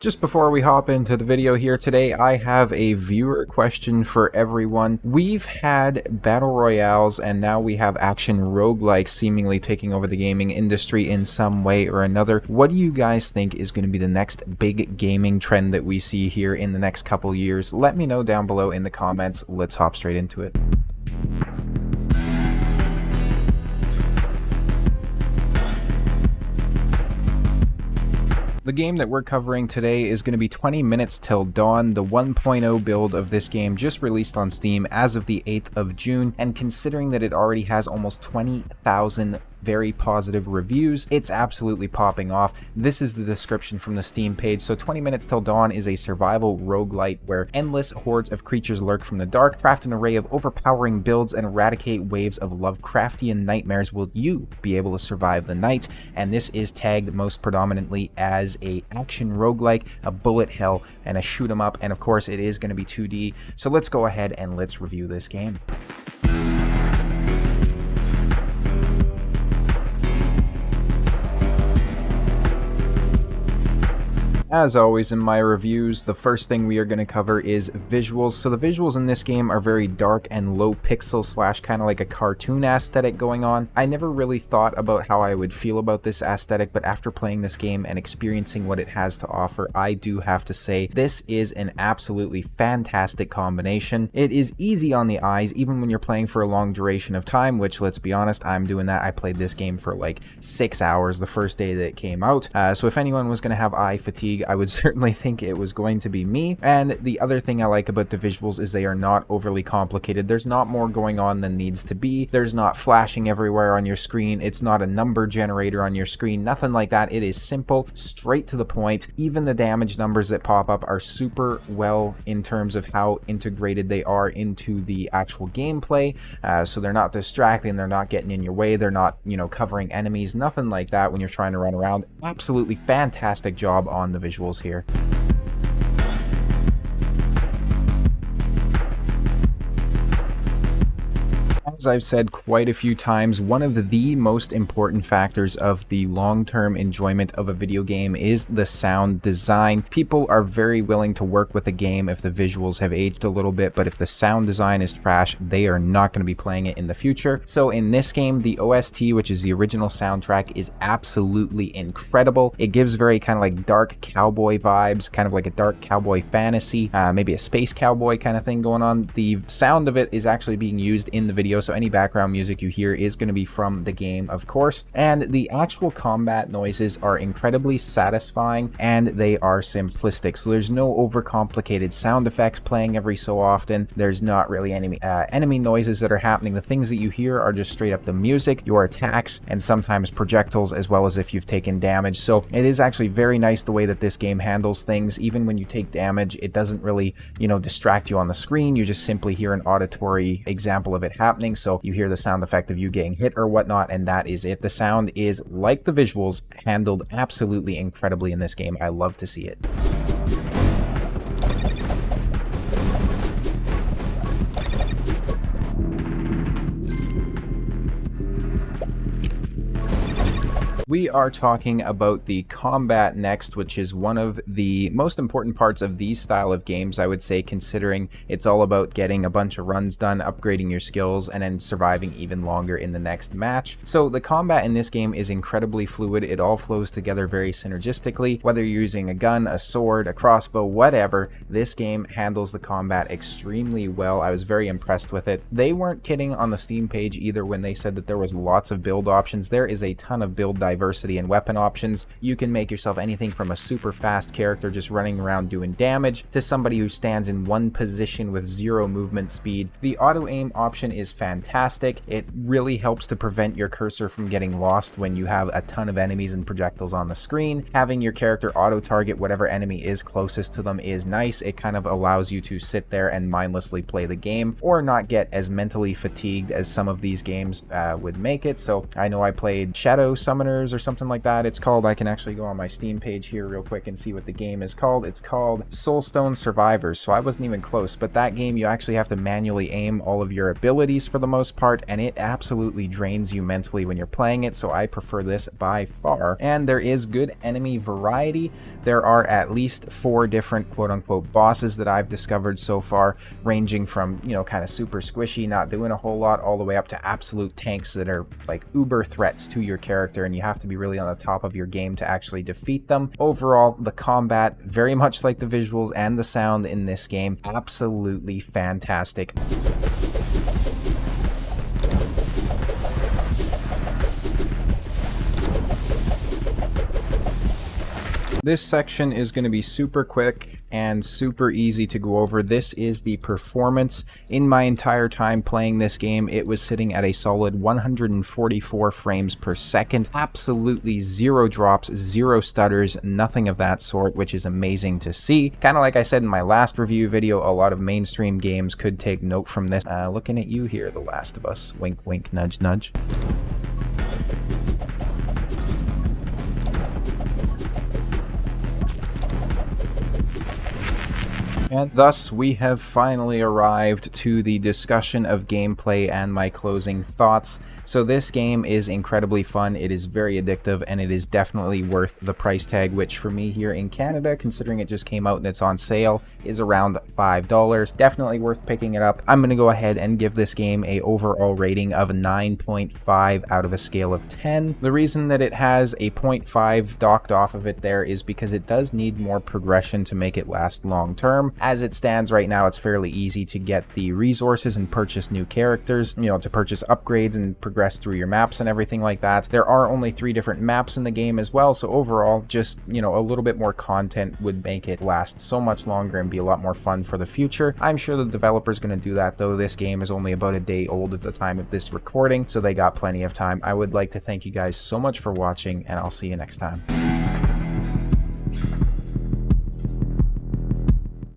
Just before we hop into the video here today, I have a viewer question for everyone. We've had battle royales and now we have action roguelikes seemingly taking over the gaming industry in some way or another. What do you guys think is going to be the next big gaming trend that we see here in the next couple years? Let me know down below in the comments. Let's hop straight into it. The game that we're covering today is going to be 20 Minutes Till Dawn. The 1.0 build of this game just released on Steam as of the 8th of June, and considering that it already has almost 20,000 very positive reviews, it's absolutely popping off. This is the description from the Steam page. So 20 Minutes Till Dawn is a survival roguelite where endless hordes of creatures lurk from the dark. Craft an array of overpowering builds and eradicate waves of Lovecraftian nightmares. Will you be able to survive the night? And this is tagged most predominantly as a action roguelike, a bullet hell, and a shoot 'em up, and of course it is going to be 2D. So let's go ahead and let's review this game. As always in my reviews, the first thing we are going to cover is visuals. So the visuals in this game are very dark and low pixel slash kind of like a cartoon aesthetic going on. I never really thought about how I would feel about this aesthetic, but after playing this game and experiencing what it has to offer, I do have to say this is an absolutely fantastic combination. It is easy on the eyes, even when you're playing for a long duration of time, which, let's be honest, I'm doing that. I played this game for like 6 hours the first day that it came out. So if anyone was going to have eye fatigue, I would certainly think it was going to be me. And the other thing I like about the visuals is they are not overly complicated. There's not more going on than needs to be. There's not flashing everywhere on your screen. It's not a number generator on your screen. Nothing like that. It is simple, straight to the point. Even the damage numbers that pop up are super well in terms of how integrated they are into the actual gameplay. So they're not distracting. They're not getting in your way. They're not, covering enemies. Nothing like that when you're trying to run around. Absolutely fantastic job on the visuals here. As I've said quite a few times, one of the most important factors of the long-term enjoyment of a video game is the sound design. People are very willing to work with a game if the visuals have aged a little bit, but if the sound design is trash, they are not going to be playing it in the future. So in this game, the OST, which is the original soundtrack, is absolutely incredible. It gives very kind of like dark cowboy vibes, kind of like a dark cowboy fantasy, maybe a space cowboy kind of thing going on. The sound of it is actually being used in the video, so any background music you hear is going to be from the game, of course. And the actual combat noises are incredibly satisfying, and they are simplistic. So there's no overcomplicated sound effects playing every so often. There's not really any enemy noises that are happening. The things that you hear are just straight up the music, your attacks, and sometimes projectiles, as well as if you've taken damage. So it is actually very nice the way that this game handles things. Even when you take damage, it doesn't really, distract you on the screen. You just simply hear an auditory example of it happening. So you hear the sound effect of you getting hit or whatnot, and that is it. The sound is, like the visuals, handled absolutely incredibly in this game. I love to see it. We are talking about the combat next, which is one of the most important parts of these style of games, I would say, considering it's all about getting a bunch of runs done, upgrading your skills, and then surviving even longer in the next match. So the combat in this game is incredibly fluid. It all flows together very synergistically. Whether you're using a gun, a sword, a crossbow, whatever, this game handles the combat extremely well. I was very impressed with it. They weren't kidding on the Steam page either when they said that there was lots of build options. There is a ton of build diversity and weapon options. You can make yourself anything from a super fast character just running around doing damage to somebody who stands in one position with 0 movement speed. The auto aim option is fantastic. It really helps to prevent your cursor from getting lost when you have a ton of enemies and projectiles on the screen. Having your character auto target whatever enemy is closest to them is nice. It kind of allows you to sit there and mindlessly play the game or not get as mentally fatigued as some of these games would make it. So I know I played Shadow Summoners Stutters or something like that. It's called, I can actually go on my Steam page here real quick and see what the game is called. It's called Soulstone Survivors, so I wasn't even close, but that game you actually have to manually aim all of your abilities for the most part, and it absolutely drains you mentally when you're playing it, so I prefer this by far. And there is good enemy variety. There are at least 4 different quote-unquote bosses that I've discovered so far, ranging from, you know, kind of super squishy, not doing a whole lot, all the way up to absolute tanks that are like uber threats to your character, and you have to be really on the top of your game to actually defeat them. Overall, the combat, very much like the visuals and the sound in this game, absolutely fantastic. This section is going to be super quick and super easy to go over. This is the performance. In my entire time playing this game, it was sitting at a solid 144 frames per second. Absolutely 0 drops, 0 stutters, nothing of that sort, which is amazing to see. Kind of like I said in my last review video, a lot of mainstream games could take note from this. Looking at you here, The Last of Us. Wink, wink, nudge, nudge. And thus, we have finally arrived to the discussion of gameplay and my closing thoughts. So this game is incredibly fun, it is very addictive, and it is definitely worth the price tag, which for me here in Canada, considering it just came out and it's on sale, is around $5. Definitely worth picking it up. I'm going to go ahead and give this game a overall rating of 9.5 out of a scale of 10. The reason that it has a 0.5 docked off of it there is because it does need more progression to make it last long term. As it stands right now, it's fairly easy to get the resources and purchase new characters, you know, to purchase upgrades and progress through your maps and everything like that. There are only 3 different maps in the game as well, so overall, just, you know, a little bit more content would make it last so much longer and be a lot more fun for the future. I'm sure the developer's going to do that, though. This game is only about a day old at the time of this recording, so they got plenty of time. I would like to thank you guys so much for watching, and I'll see you next time.